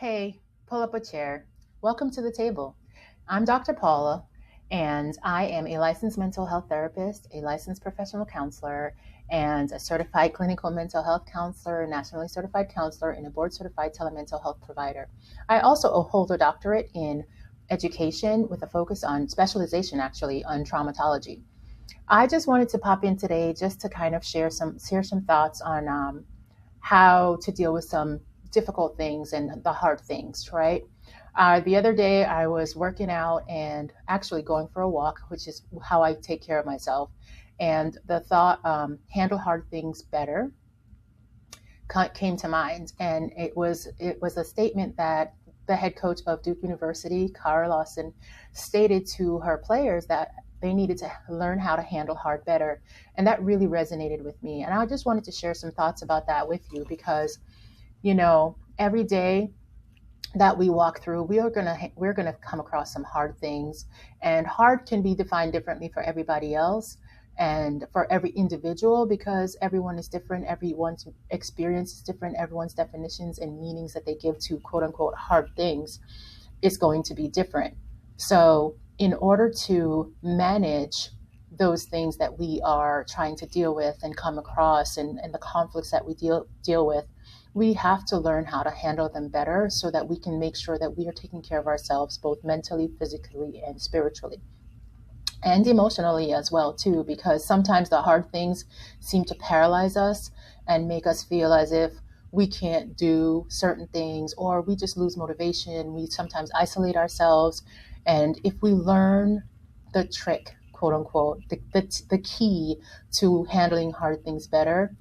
Hey, pull up a chair. Welcome to the table. I'm Dr. Paula, and I am a licensed mental health therapist, a licensed professional counselor, and a certified clinical mental health counselor, nationally certified counselor, and a board certified telemental health provider. I also hold a doctorate in education with a focus on specialization, actually, on traumatology. I just wanted to pop in today just to kind of share some thoughts on how to deal with some difficult things and the hard things, right? The other day, I was working out and actually going for a walk, which is how I take care of myself. And the thought, handle hard things better, came to mind. And it was a statement that the head coach of Duke University, Lawson, stated to her players that they needed to learn how to handle hard better. And that really resonated with me. And I just wanted to share some thoughts about that with you because, every day that we walk through, we're gonna come across some hard things, and hard can be defined differently for everybody else and for every individual because everyone is different. Everyone's experience is different. Everyone's definitions and meanings that they give to quote unquote hard things is going to be different. So, in order to manage those things that we are trying to deal with and come across and the conflicts that we deal with, we have to learn how to handle them better so that we can make sure that we are taking care of ourselves both mentally, physically, and spiritually. And emotionally as well too, because sometimes the hard things seem to paralyze us and make us feel as if we can't do certain things, or we just lose motivation. We sometimes isolate ourselves. And if we learn the trick, quote unquote, the key to handling hard things better,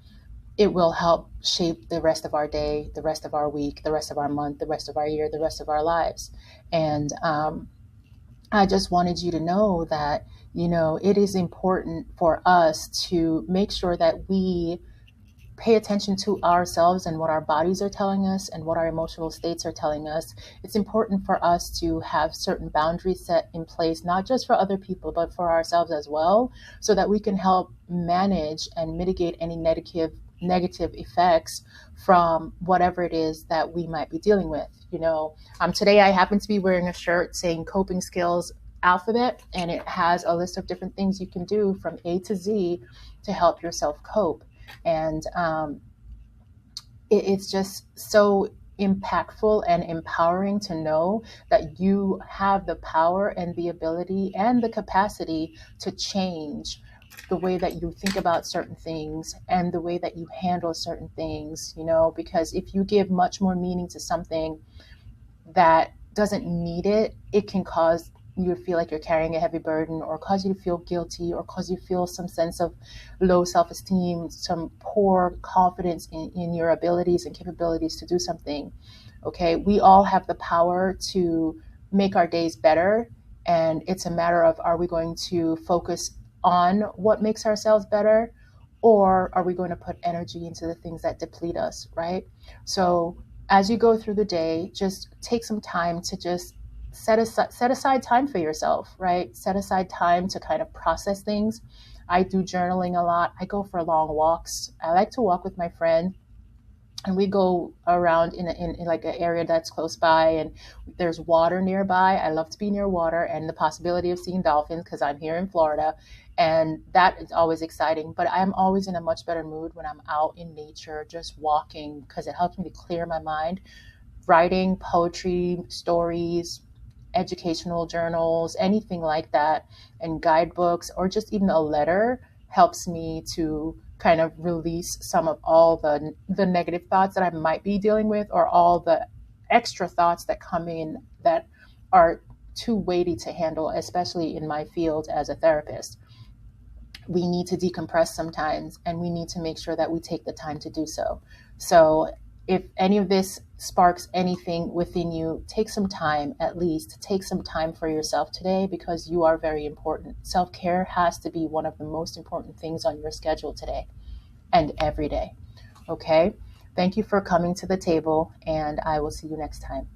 it will help shape the rest of our day, the rest of our week, the rest of our month, the rest of our year, the rest of our lives. And I just wanted you to know that, it is important for us to make sure that we pay attention to ourselves and what our bodies are telling us and what our emotional states are telling us. It's important for us to have certain boundaries set in place, not just for other people, but for ourselves as well, so that we can help manage and mitigate any negative effects from whatever it is that we might be dealing with. Today I happen to be wearing a shirt saying coping skills alphabet, and it has a list of different things you can do from A to Z to help yourself cope. And it's just so impactful and empowering to know that you have the power and the ability and the capacity to change the way that you think about certain things and the way that you handle certain things, because if you give much more meaning to something that doesn't need it, it can cause you feel like you're carrying a heavy burden, or cause you to feel guilty, or cause you feel some sense of low self-esteem, some poor confidence in your abilities and capabilities to do something. Okay, we all have the power to make our days better, and it's a matter of, are we going to focus on what makes ourselves better, or are we going to put energy into the things that deplete us, right? So as you go through the day, just take some time to just set aside time for yourself, right? Set aside time to kind of process things. I do journaling a lot. I go for long walks. I like to walk with my friend, and we go around in like an area that's close by, and there's water nearby. I love to be near water and the possibility of seeing dolphins because I'm here in Florida, and that is always exciting. But I'm always in a much better mood when I'm out in nature just walking, because it helps me to clear my mind. Writing poetry, stories, educational journals, anything like that, and guidebooks, or just even a letter, helps me to kind of release some of all the negative thoughts that I might be dealing with, or all the extra thoughts that come in that are too weighty to handle, especially in my field as a therapist. We need to decompress sometimes, and we need to make sure that we take the time to do so. So if any of this sparks anything within you, take some time, at least take some time for yourself today, because you are very important. Self-care has to be one of the most important things on your schedule today and every day. Okay? Thank you for coming to the table, and I will see you next time.